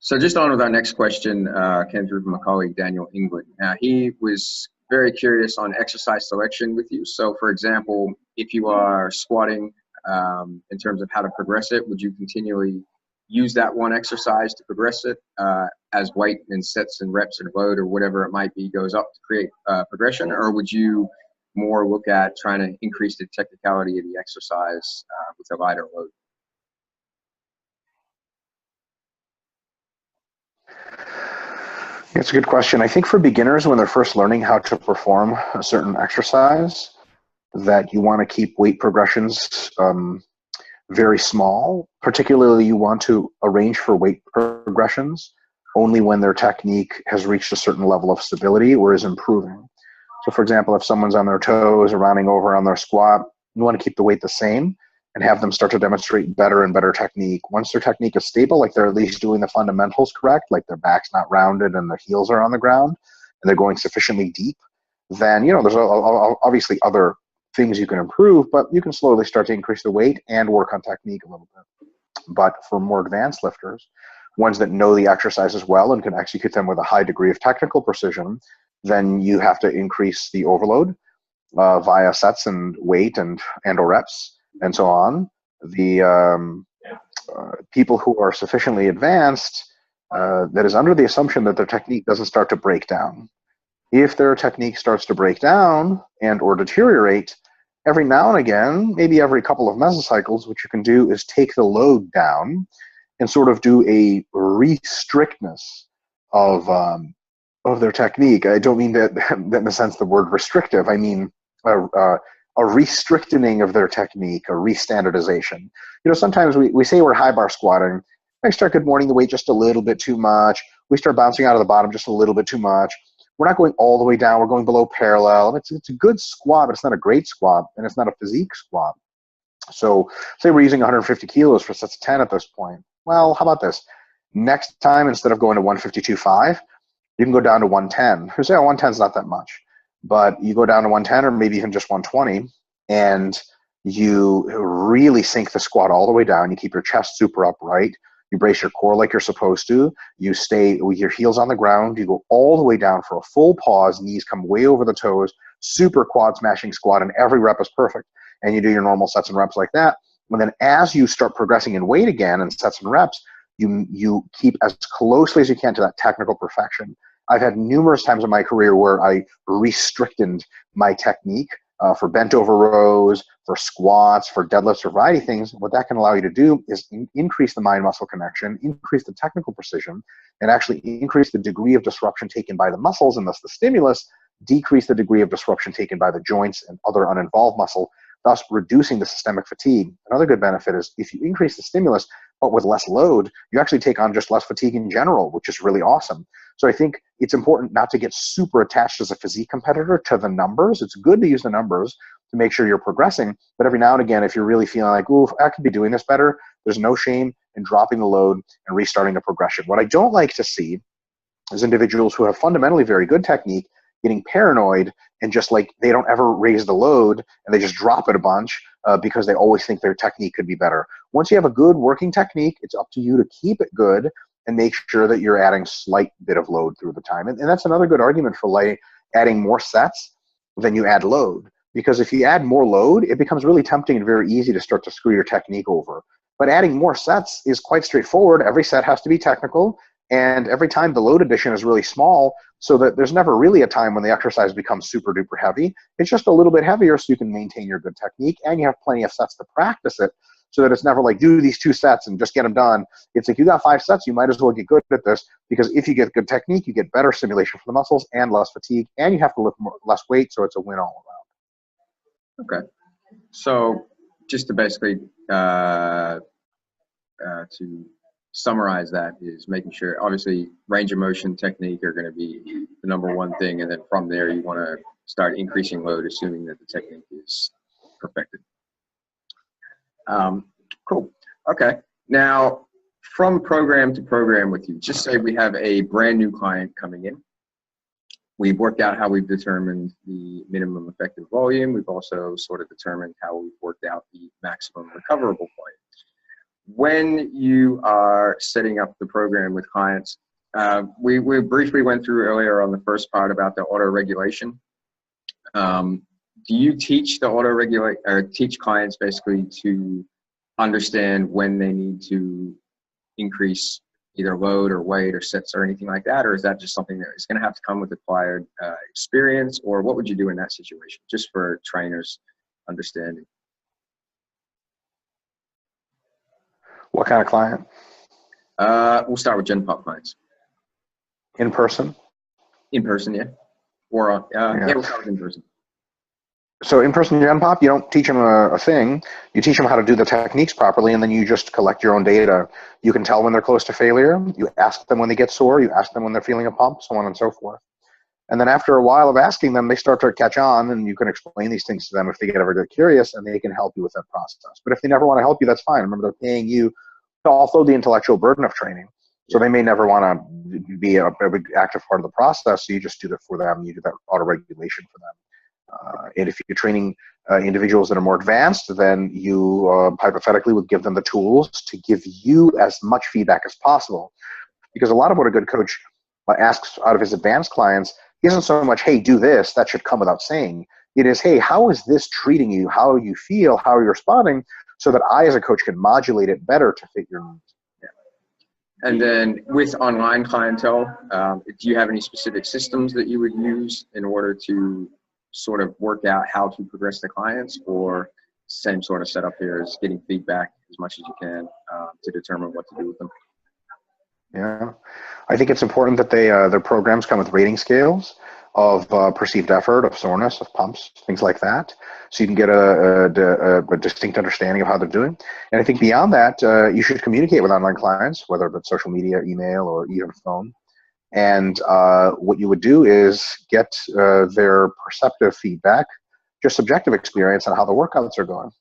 So just on with our next question, came through from my colleague, Daniel England. He was very curious on exercise selection with you. So for example, if you are squatting, in terms of how to progress it, would you continually use that one exercise to progress it as weight and sets and reps and load or whatever it might be goes up to create progression? Or would you more look at trying to increase the technicality of the exercise with a lighter load? It's a good question. I think for beginners, when they're first learning how to perform a certain exercise, that you want to keep weight progressions very small. Particularly, you want to arrange for weight progressions only when their technique has reached a certain level of stability or is improving. So for example, if someone's on their toes or rounding over on their squat, you want to keep the weight the same and have them start to demonstrate better and better technique. Once their technique is stable, like they're at least doing the fundamentals correct, like their back's not rounded and their heels are on the ground, and they're going sufficiently deep, then, there's obviously other things you can improve, but you can slowly start to increase the weight and work on technique a little bit. But for more advanced lifters, ones that know the exercises well and can execute them with a high degree of technical precision, then you have to increase the overload via sets and weight and or reps and so on. The people who are sufficiently advanced, that is under the assumption that their technique doesn't start to break down. If their technique starts to break down and or deteriorate, every now and again, maybe every couple of mesocycles, what you can do is take the load down and sort of do a restrictness of their technique. I don't mean that in the sense the word restrictive. I mean a restricting of their technique, a restandardization. Sometimes we say we're high bar squatting. I start good morning the weight just a little bit too much. We start bouncing out of the bottom just a little bit too much. We're not going all the way down. We're going below parallel. It's a good squat, but it's not a great squat, and it's not a physique squat. So say we're using 150 kilos for sets of 10 at this point. Well, how about this? Next time, instead of going to 152.5, you can go down to 110. You say, 110 is not that much. But you go down to 110 or maybe even just 120, and you really sink the squat all the way down. You keep your chest super upright. You brace your core like you're supposed to. You stay with your heels on the ground. You go all the way down for a full pause. Knees come way over the toes. Super quad smashing squat, and every rep is perfect. And you do your normal sets and reps like that. And then as you start progressing in weight again and sets and reps, you keep as closely as you can to that technical perfection. I've had numerous times in my career where I restricted my technique for bent over rows, for squats, for deadlifts, or a variety of things. What that can allow you to do is increase the mind-muscle connection, increase the technical precision, and actually increase the degree of disruption taken by the muscles, and thus the stimulus, decrease the degree of disruption taken by the joints and other uninvolved muscle, thus reducing the systemic fatigue. Another good benefit is if you increase the stimulus, but with less load, you actually take on just less fatigue in general, which is really awesome. So I think it's important not to get super attached as a physique competitor to the numbers. It's good to use the numbers to make sure you're progressing, but every now and again, if you're really feeling like, ooh, I could be doing this better, there's no shame in dropping the load and restarting the progression. What I don't like to see is individuals who have fundamentally very good technique getting paranoid and just like they don't ever raise the load and they just drop it a bunch because they always think their technique could be better. Once you have a good working technique, it's up to you to keep it good and make sure that you're adding slight bit of load through the time. And that's another good argument for like adding more sets than you add load. Because if you add more load, it becomes really tempting and very easy to start to screw your technique over. But adding more sets is quite straightforward. Every set has to be technical. And every time the load addition is really small, so that there's never really a time when the exercise becomes super duper heavy. It's just a little bit heavier so you can maintain your good technique and you have plenty of sets to practice it, so that it's never like do these 2 sets and just get them done. It's like you got 5 sets, you might as well get good at this, because if you get good technique, you get better stimulation for the muscles and less fatigue, and you have to lift less weight, so it's a win all around. Okay. So just to basically to summarize that is making sure, obviously, range of motion, technique are going to be the #1 thing, and then from there you want to start increasing load, assuming that the technique is perfected. Cool. Okay. Now, from program to program with you, just say we have a brand new client coming in. We've worked out how we've determined the minimum effective volume. We've also sort of determined how we've worked out the maximum recoverable point. when you are setting up the program with clients, we briefly went through earlier on the first part about the auto regulation. Do you teach the auto regulate or teach clients basically to understand when they need to increase either load or weight or sets or anything like that, or is that just something that is going to have to come with acquired experience, or what would you do in that situation, just for trainers understanding? What kind of client? We'll start with Gen Pop clients. In person? In person, yeah. Or Yeah. yeah, we'll start with in person. So in-person Gen Pop, you don't teach them a thing. You teach them how to do the techniques properly, and then you just collect your own data. You can tell when they're close to failure. You ask them when they get sore. You ask them when they're feeling a pump, so on and so forth. And then after a while of asking them, they start to catch on, and you can explain these things to them if they ever get curious, and they can help you with that process. But if they never want to help you, that's fine. Remember, they're paying you to offload the intellectual burden of training. So they may never want to be a big active part of the process, so you just do that for them. You do that auto-regulation for them. And if you're training individuals that are more advanced, then you hypothetically would give them the tools to give you as much feedback as possible. Because a lot of what a good coach asks out of his advanced clients isn't so much, hey, do this, that should come without saying. It is, hey, how is this treating you? How you feel? How are you responding? So that I, as a coach, can modulate it better to fit your needs. And then with online clientele, do you have any specific systems that you would use in order to sort of work out how to progress the clients, or same sort of setup here as getting feedback as much as you can to determine what to do with them? Yeah, I think it's important that their programs come with rating scales of perceived effort, of soreness, of pumps, things like that, so you can get a distinct understanding of how they're doing. And I think beyond that, you should communicate with online clients, whether it's social media, email, or even phone. And what you would do is get their perceptive feedback, just subjective experience on how the workouts are going.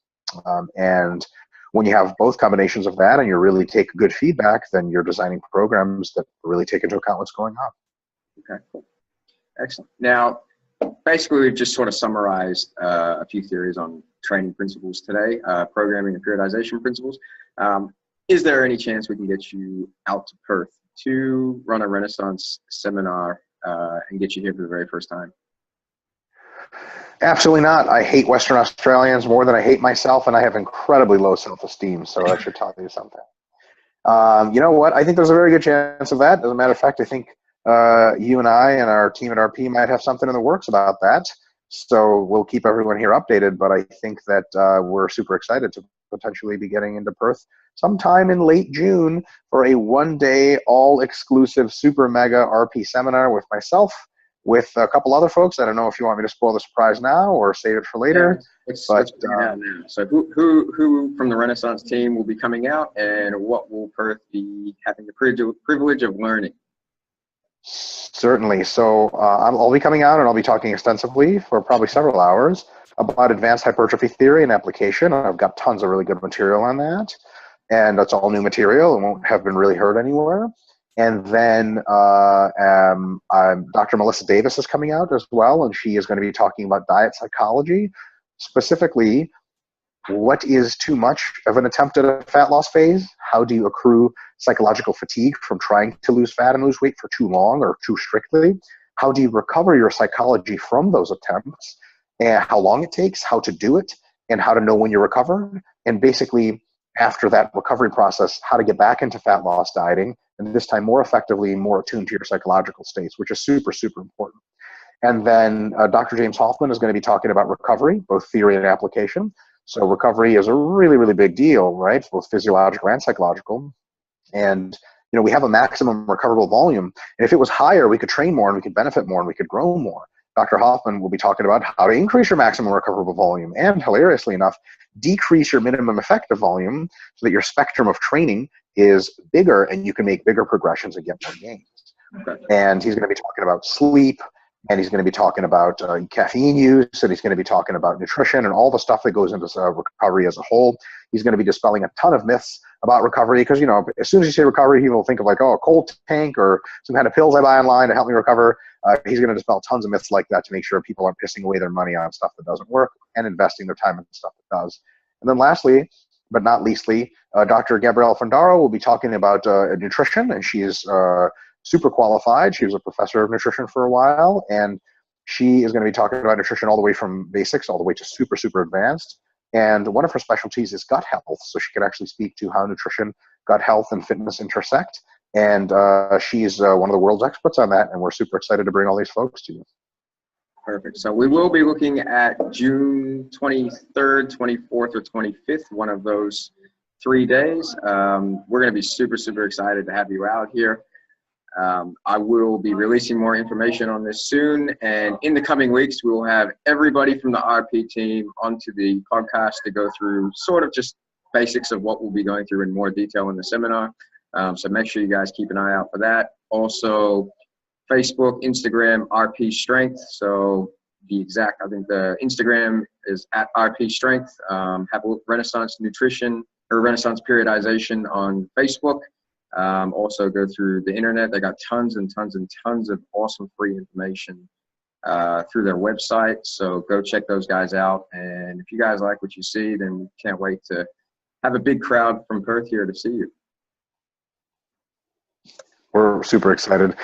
And when you have both combinations of that and you really take good feedback, then you're designing programs that really take into account what's going on. Okay, cool. Excellent. Now, basically, we've just sort of summarized a few theories on training principles today, programming and periodization principles. Is there any chance we can get you out to Perth to run a Renaissance seminar and get you here for the very first time? Absolutely not. I hate Western Australians more than I hate myself, and I have incredibly low self-esteem, so that should tell you something. You know what? I think there's a very good chance of that. As a matter of fact, I think you and I and our team at RP might have something in the works about that. So we'll keep everyone here updated, but I think that we're super excited to potentially be getting into Perth sometime in late June for a one-day all-exclusive super mega RP seminar with myself, with a couple other folks. I don't know if you want me to spoil the surprise now or save it for later. Yeah, let's bring it out now. So who from the Renaissance team will be coming out, and what will Perth be having the privilege of learning? Certainly. So I'll be coming out and I'll be talking extensively for probably several hours about advanced hypertrophy theory and application. I've got tons of really good material on that, and that's all new material and won't have been really heard anywhere. And then Dr. Melissa Davis is coming out as well, and she is going to be talking about diet psychology, specifically what is too much of an attempt at a fat loss phase? How do you accrue psychological fatigue from trying to lose fat and lose weight for too long or too strictly? How do you recover your psychology from those attempts? And how long it takes, how to do it, and how to know when you're recovered. And basically, after that recovery process, how to get back into fat loss dieting, and this time more effectively, more attuned to your psychological states, which is super, super important. And then Dr. James Hoffman is going to be talking about recovery, both theory and application. So recovery is a really, really big deal, right? Both physiological and psychological. And, you know, we have a maximum recoverable volume. And if it was higher, we could train more and we could benefit more and we could grow more. Dr. Hoffman will be talking about how to increase your maximum recoverable volume and, hilariously enough, decrease your minimum effective volume so that your spectrum of training is bigger and you can make bigger progressions and get more gains. And he's going to be talking about sleep, and he's going to be talking about caffeine use, and he's going to be talking about nutrition and all the stuff that goes into recovery as a whole. He's going to be dispelling a ton of myths about recovery because, you know, as soon as you say recovery, people think of like, oh, a cold tank or some kind of pills I buy online to help me recover. He's going to dispel tons of myths like that to make sure people aren't pissing away their money on stuff that doesn't work and investing their time in stuff that does. And then lastly, but not leastly, Dr. Gabrielle Fondaro will be talking about nutrition, and she is super qualified. She was a professor of nutrition for a while, and she is going to be talking about nutrition all the way from basics all the way to super, super advanced. And one of her specialties is gut health, so she can actually speak to how nutrition, gut health, and fitness intersect. And she's one of the world's experts on that, and we're super excited to bring all these folks to you. Perfect. So we will be looking at June 23rd, 24th, or 25th, one of those 3 days. We're going to be super, super excited to have you out here. I will be releasing more information on this soon, and in the coming weeks, we will have everybody from the RP team onto the podcast to go through sort of just basics of what we'll be going through in more detail in the seminar. So make sure you guys keep an eye out for that. Also, Facebook, Instagram, RP Strength. So I think the Instagram is at RP Strength. Have a look, Renaissance Nutrition or Renaissance Periodization on Facebook. Also go through the internet. They got tons and tons and tons of awesome free information through their website. So go check those guys out. And if you guys like what you see, then we can't wait to have a big crowd from Perth here to see you. We're super excited.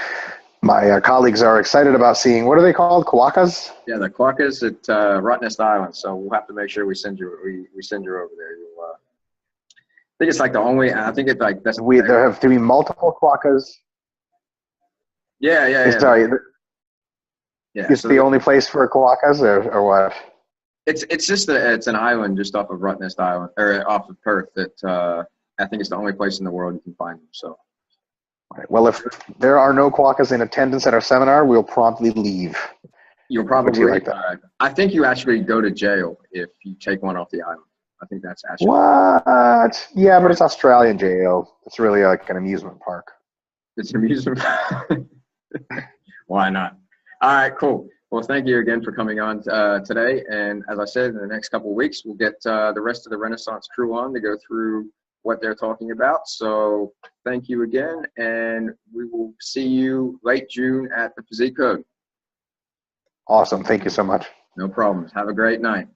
My colleagues are excited about seeing, what are they called? Quokkas? Yeah, the quokkas at Rottnest Island. So we'll have to make sure we send you over there. I think it's like the only. I think it's like that's. There have to be multiple quokkas. Yeah. Sorry. Yeah. It's the only place for quokkas, or what? It's just it's an island just off of Rottnest Island or off of Perth that I think it's the only place in the world you can find them. So. Right. Well, if there are no quokkas in attendance at our seminar, we'll promptly leave. You'll probably like that. I think you actually go to jail if you take one off the island. I think that's actually. What? Yeah, but it's Australian jail. It's really like an amusement park. It's an amusement park. Why not? All right, cool. Well, thank you again for coming on today. And as I said, in the next couple of weeks, we'll get the rest of the Renaissance crew on to go through what they're talking about. So thank you again, and we will see you late June at the Physique Code. Awesome. Thank you so much. No problems. Have a great night.